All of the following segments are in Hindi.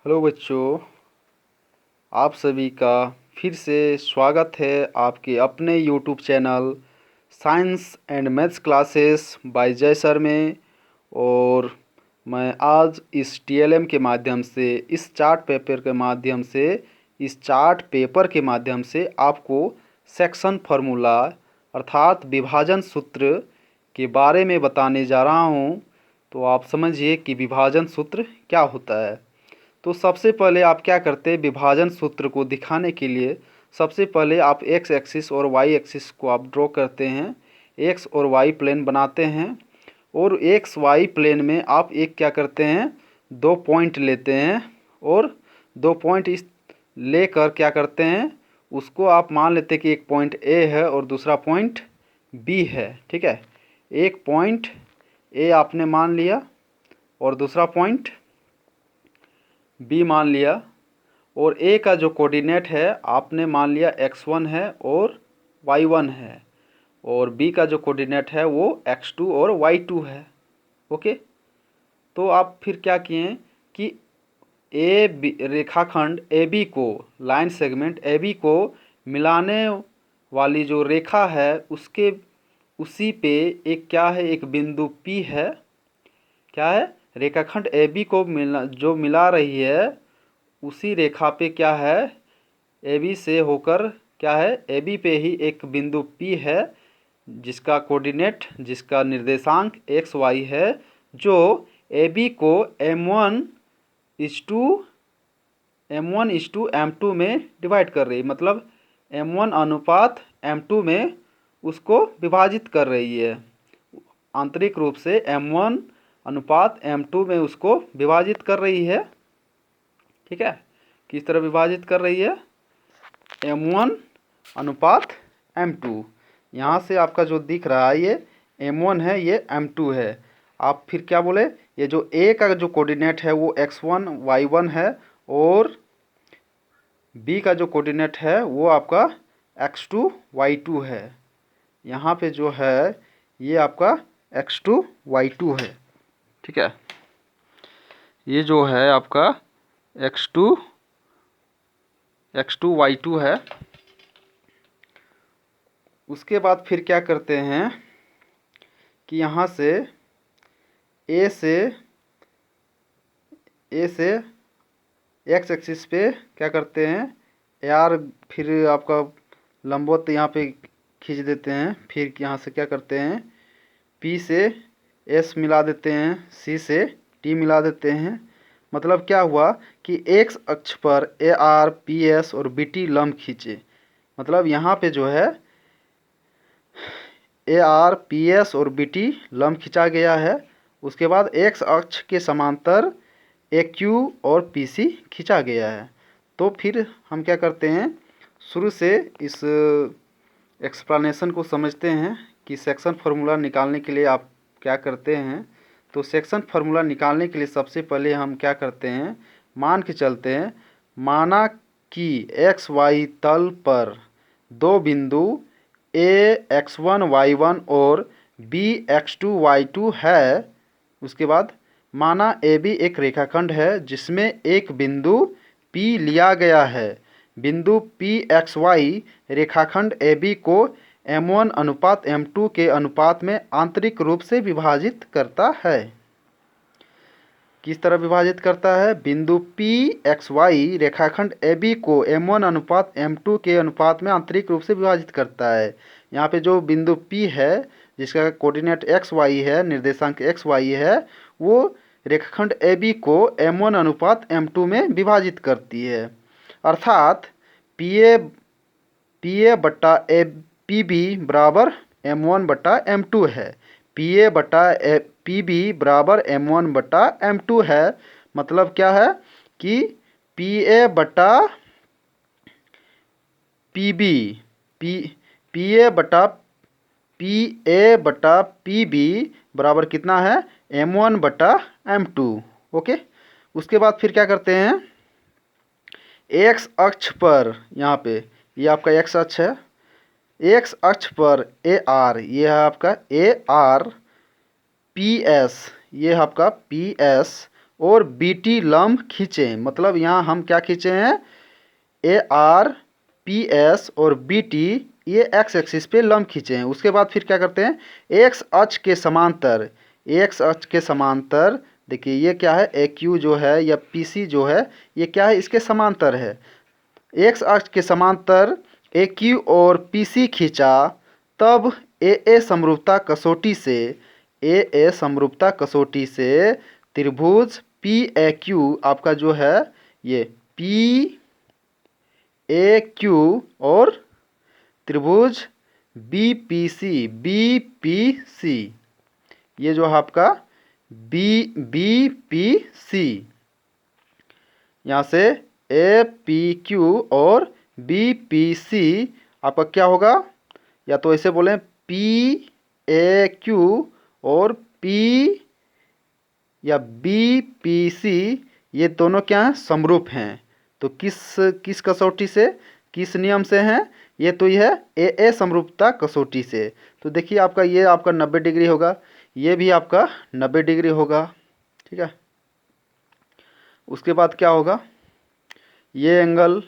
हेलो बच्चों, आप सभी का फिर से स्वागत है आपके अपने YouTube channel science and maths classes bye जय सर में। और मैं आज इस टीएलएम के माध्यम से इस चार्ट पेपर के माध्यम से आपको सेक्शन फार्मूला अर्थात विभाजन सूत्र के बारे में बताने जा रहा हूँ। तो आप समझिए कि विभाजन सूत्र क्या होता है। तो सबसे पहले आप क्या करते हैं, विभाजन सूत्र को दिखाने के लिए सबसे पहले आप एक्स एक्सिस और वाई एक्सिस को आप ड्रॉ करते हैं, एक्स और वाई प्लेन बनाते हैं। और एक्स वाई प्लेन में आप एक क्या करते हैं, दो पॉइंट लेते हैं और दो पॉइंट इस लेकर क्या करते हैं, उसको आप मान लेते हैं कि एक पॉइंट ए है और दूसरा पॉइंट बी है। ठीक है, एक पॉइंट ए आपने मान लिया और दूसरा पॉइंट बी मान लिया, और ए का जो कोऑर्डिनेट है आपने मान लिया x1 है और y1 है, और बी का जो कोऑर्डिनेट है वो x2 और y2 है। ओके, तो आप फिर क्या किए कि ए बी रेखाखंड ए बी को, लाइन सेगमेंट ए बी को मिलाने वाली जो रेखा है उसके उसी पे एक क्या है, एक बिंदु P है। क्या है, रेखाखंड ए बी को मिला रही है उसी रेखा पे क्या है, ए बी से होकर क्या है, ए बी पे ही एक बिंदु P है जिसका कोऑर्डिनेट, जिसका निर्देशांक एक्स वाई है, जो ए बी को M1:M2 M2 में डिवाइड कर रही है। मतलब M1 अनुपात M2 में उसको विभाजित कर रही है। आंतरिक रूप से M1 अनुपात M2 में उसको विभाजित कर रही है। ठीक है, किस तरह विभाजित कर रही है, M1 अनुपात M2। यहाँ से आपका जो दिख रहा है ये M1 है, ये M2 है। आप फिर क्या बोले, ये जो A का जो कोऑर्डिनेट है वो x1 y1 है और B का जो कोऑर्डिनेट है वो आपका x2 y2 है। यहाँ पे जो है ये आपका x2 y2 है। ठीक है, ये जो है आपका x2 y2 है। उसके बाद फिर क्या करते हैं कि यहाँ से ए से एक्स एक्सिस पे क्या करते हैं, यार फिर आपका लंबवत यहाँ पे खींच देते हैं। फिर यहाँ से क्या करते हैं, पी से एस मिला देते हैं, सी से टी मिला देते हैं। मतलब क्या हुआ कि एक्स अक्ष पर ए आर पी एस और बी टी लंब खींचे। मतलब यहाँ पे जो है ए आर पी एस और बी टी लंब खींचा गया है। उसके बाद एक्स अक्ष के समांतर ए क्यू और पी सी खींचा गया है। तो फिर हम क्या करते हैं, शुरू से इस एक्सप्लेनेशन को समझते हैं कि सेक्शन फार्मूला निकालने के लिए आप क्या करते हैं। तो सेक्शन फार्मूला निकालने के लिए सबसे पहले हम क्या करते हैं, मान के चलते हैं, माना कि एक्स वाई तल पर दो बिंदु ए x1 y1 और b x2 y2 है। उसके बाद माना ए बी एक रेखाखंड है जिसमें एक बिंदु P लिया गया है। बिंदु P x y रेखाखंड ए बी को M1 अनुपात M2 के अनुपात में आंतरिक रूप से विभाजित करता है। किस तरह विभाजित करता है, बिंदु P x y रेखाखंड ए बी को M1 अनुपात M2 के अनुपात में आंतरिक रूप से विभाजित करता है। यहाँ पे जो बिंदु P है जिसका कोऑर्डिनेट एक्स वाई है, निर्देशांक एक्स वाई है, वो रेखाखंड ए बी को M1 अनुपात M2 में विभाजित करती है। अर्थात पी ए बट्टा ए पी बी बराबर M1 बट्टा M2 है। पी ए बटा पी बी बराबर M1 बटा M2 है। मतलब क्या है कि पी ए बटा पी बी पी ए बटा पी बी बराबर कितना है, M1 बटा M2। ओके, उसके बाद फिर क्या करते हैं, एक्स अक्ष पर, यहाँ पे ये आपका एक्स अक्ष है, एक्स अक्ष पर ए आर, ये है आपका ए आर, पी एस, ये है आपका पी एस, और बी टी लंब खींचें। मतलब यहाँ हम क्या खींचे हैं, ए आर पी एस और बी टी ये एक्स एक्सिस पे लंब खींचे हैं। उसके बाद फिर क्या करते हैं, एक्स अक्ष के समांतर, एक्स अक्ष के समांतर देखिए ये क्या है, ए क्यू जो है या पी सी जो है ये क्या है, इसके समांतर है। एक्स अक्ष के समांतर ए क्यू और पी सी खींचा, तब ए समरूपता कसौटी से, ए समरूपता कसौटी से त्रिभुज पी ए क्यू आपका जो है ये पी ए क्यू और त्रिभुज बी पी सी ये जो है आपका बी पी सी, यहाँ से ए पी क्यू और बी पी सी आपका क्या होगा, या तो ऐसे बोलें पी ए क्यू और पी या बी पी सी ये दोनों क्या हैं, समरूप हैं। तो किस कसौटी से, किस नियम से हैं, ये तो यह है ए समरूपता कसौटी से। तो देखिए आपका ये आपका 90 डिग्री होगा, ये भी आपका 90 डिग्री होगा, ठीक है। उसके बाद क्या होगा, ये एंगल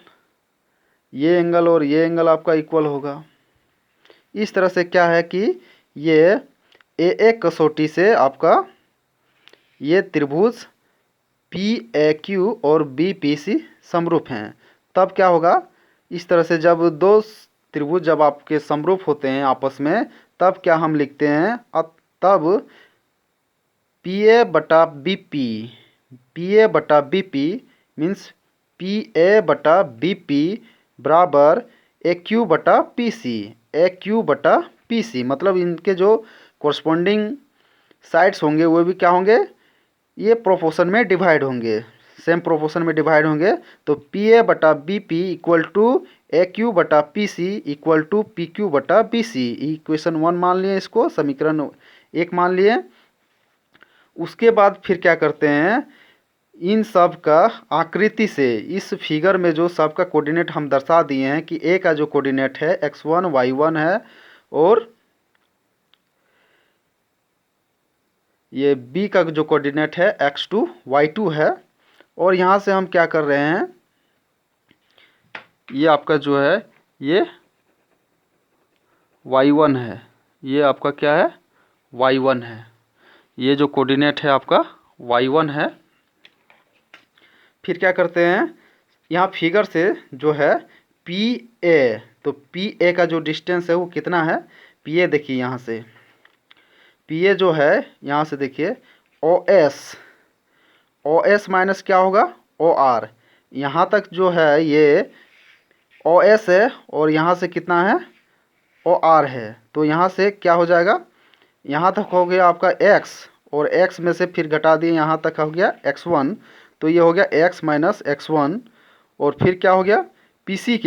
और ये एंगल आपका इक्वल होगा। इस तरह से क्या है कि ये ए कसौटी से आपका ये त्रिभुज पी ए क्यू और बी पी सी समरूप हैं। तब क्या होगा, इस तरह से जब दो त्रिभुज जब आपके समरूप होते हैं आपस में, तब क्या हम लिखते हैं, तब पी ए बटा B P means P A बटा बी पी बराबर ए क्यू बटा पी सी। मतलब इनके जो कोरस्पोंडिंग साइड्स होंगे वो भी क्या होंगे, ये प्रोपोर्शन में डिवाइड होंगे, सेम प्रोपोर्शन में डिवाइड होंगे। तो पी ए बटा B P equal to A Q बटा P C equal to P Q बटा बी सी। इक्वेशन 1 मान लिए, इसको समीकरण 1 मान लिए। उसके बाद फिर क्या करते हैं, इन सब का आकृति से इस फिगर में जो सब का कोऑर्डिनेट हम दर्शा दिए हैं कि ए का जो कोऑर्डिनेट है x1 y1 है और ये बी का जो कोऑर्डिनेट है x2 y2 है। और यहाँ से हम क्या कर रहे हैं, ये आपका जो है ये y1 है, ये आपका क्या है y1 है, ये जो कोऑर्डिनेट है आपका y1 है। फिर क्या करते हैं, यहाँ फिगर से जो है पी ए, तो पी ए का जो डिस्टेंस है वो कितना है, पी ए देखिए यहाँ से पी ए जो है यहाँ से देखिए ओ एस माइनस क्या होगा ओ आर, यहाँ तक जो है ये ओ एस है और यहाँ से कितना है ओ आर है। तो यहाँ से क्या हो जाएगा, यहाँ तक हो गया आपका x और x में से फिर घटा दिए यहाँ तक हो गया x1, तो ये हो गया x माइनस x1। और फिर क्या हो गया PC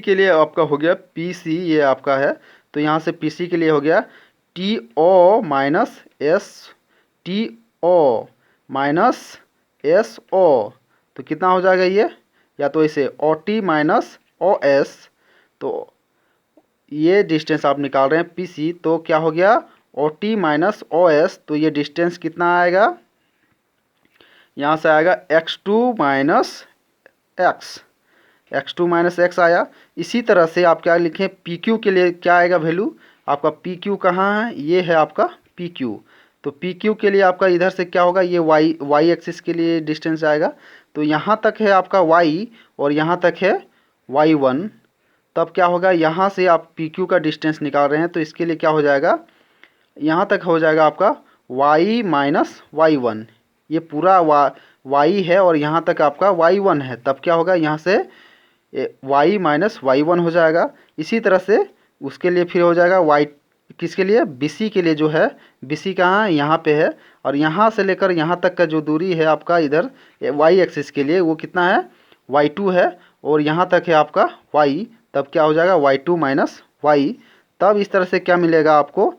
के लिए आपका हो गया PC, ये आपका है, तो यहाँ से PC के लिए हो गया TO माइनस SO। तो कितना हो जाएगा ये, या तो इसे OT माइनस OS। तो ये डिस्टेंस आप निकाल रहे हैं PC, तो क्या हो गया OT माइनस OS। तो ये डिस्टेंस कितना आएगा, यहाँ से आएगा x2 माइनस x आया। इसी तरह से आप क्या लिखें, PQ के लिए क्या आएगा वैल्यू, आपका PQ कहाँ है, ये है आपका PQ। तो PQ के लिए आपका इधर से क्या होगा, ये y एक्सिस के लिए डिस्टेंस आएगा। तो यहाँ तक है आपका y और यहाँ तक है y1। तब क्या होगा, यहाँ से आप PQ का डिस्टेंस निकाल रहे हैं, तो इसके लिए क्या हो जाएगा, यहाँ तक हो जाएगा आपका y माइनस y1। ये पूरा y है और यहाँ तक आपका y1 है। तब क्या होगा, यहाँ से y माइनस y1 हो जाएगा। इसी तरह से उसके लिए फिर हो जाएगा y, किसके लिए, BC के लिए जो है, BC कहाँ है, यहाँ पे है। और यहाँ से लेकर यहाँ तक का जो दूरी है आपका इधर y एक्सिस के लिए वो कितना है y2 है, और यहाँ तक है आपका y। तब क्या हो जाएगा y2 माइनस y। तब इस तरह से क्या मिलेगा आपको,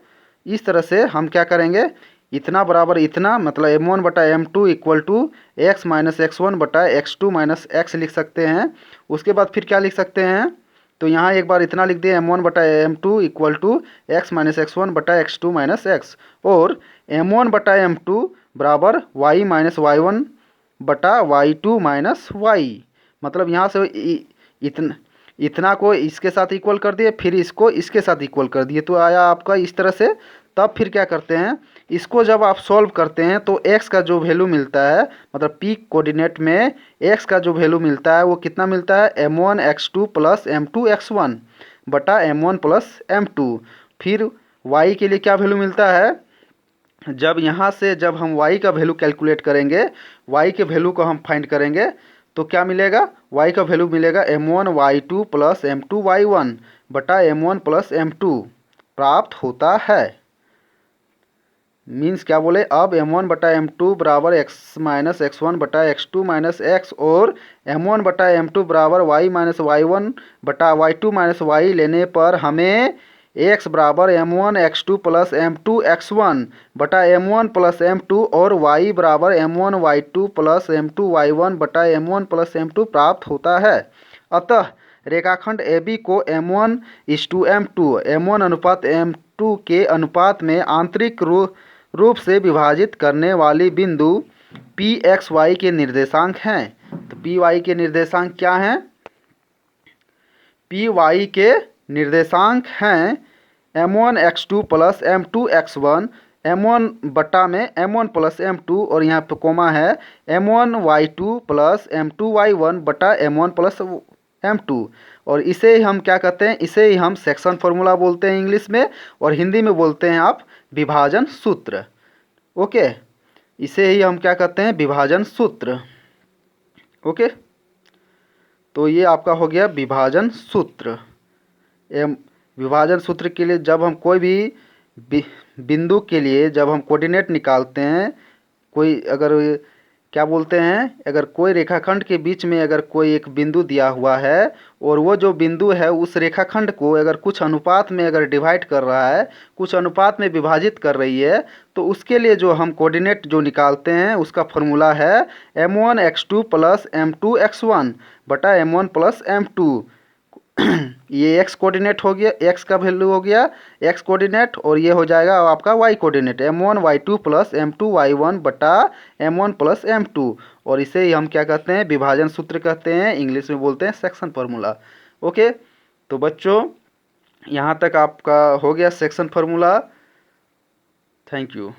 इस तरह से हम क्या करेंगे, इतना बराबर इतना, मतलब m1 बटा m2 equal to x minus x1 बटा x2 माइनस x लिख सकते हैं। उसके बाद फिर क्या लिख सकते हैं, तो यहाँ एक बार इतना लिख दिए m1 बटा m2 equal to x minus x1 बटा x2 माइनस एक्स, और m1 बटा m2 बराबर y माइनस y1 बटा y2 माइनस y। मतलब यहाँ से इतना को इसके साथ इक्वल कर दिए, फिर इसको इसके साथ इक्वल कर दिए, तो आया आपका इस तरह से। तब फिर क्या करते हैं, इसको जब आप सॉल्व करते हैं तो x का जो वैल्यू मिलता है, मतलब p कोऑर्डिनेट में x का जो वैल्यू मिलता है वो कितना मिलता है, m1 x2 plus m2 x1 बटा m1 प्लस m2। फिर y के लिए क्या वैल्यू मिलता है, जब यहाँ से जब हम y का वैल्यू कैलकुलेट करेंगे, y के वैल्यू को हम फाइंड करेंगे, तो क्या मिलेगा, y का वैल्यू मिलेगा m1 y2 plus m2 y1 बटा m1 प्लस m2 प्राप्त होता है। मीन्स क्या बोले, अब m1 बटा m2 बराबर x माइनस x1 बटा x2 माइनस x, और m1 बटा m2 बराबर y माइनस y1 बटा y2 माइनस y लेने पर हमें x बराबर m1 x2 plus m2 x1 बटा m1 प्लस m2 और y बराबर m1 y2 plus m2 y1 बटा m1 प्लस m2 प्राप्त होता है। अतः रेखाखंड AB को m1:m2 m1 अनुपात m2 के अनुपात में आंतरिक रूप से विभाजित करने वाली बिंदु पी एक्स वाई के निर्देशांक हैं। तो पी वाई के निर्देशांक क्या हैं, पी वाई के निर्देशांक हैं m1 x2 plus m2 x1 m1 बटा में m1 प्लस m2, और यहाँ पे कोमा है m1 y2 plus m2 y1 बटा m1 प्लस m2। और इसे ही हम क्या कहते हैं, इसे ही हम सेक्शन फार्मूला बोलते हैं इंग्लिश में, और हिंदी में बोलते हैं आप विभाजन सूत्र। ओके, इसे ही हम क्या कहते हैं, विभाजन सूत्र। ओके, तो ये आपका हो गया विभाजन सूत्र। विभाजन सूत्र के लिए जब हम कोई भी बिंदु के लिए जब हम कोऑर्डिनेट निकालते हैं, कोई अगर क्या बोलते हैं, अगर कोई रेखाखंड के बीच में अगर कोई एक बिंदु दिया हुआ है और वो जो बिंदु है उस रेखाखंड को अगर कुछ अनुपात में अगर डिवाइड कर रहा है, कुछ अनुपात में विभाजित कर रही है, तो उसके लिए जो हम कोऑर्डिनेट जो निकालते हैं उसका फॉर्मूला है m1 x2 plus m2 x1 बटा m1 प्लस m2। ये x कोऑर्डिनेट हो गया, x का वैल्यू हो गया x कोऑर्डिनेट, और ये हो जाएगा आपका y coordinate m1 y2 plus m2 y1 बटा m1 प्लस m2, और इसे ही हम क्या कहते हैं, विभाजन सूत्र कहते हैं, इंग्लिश में बोलते हैं सेक्शन फार्मूला। ओके, तो बच्चों यहाँ तक आपका हो गया सेक्शन फार्मूला। Thank you.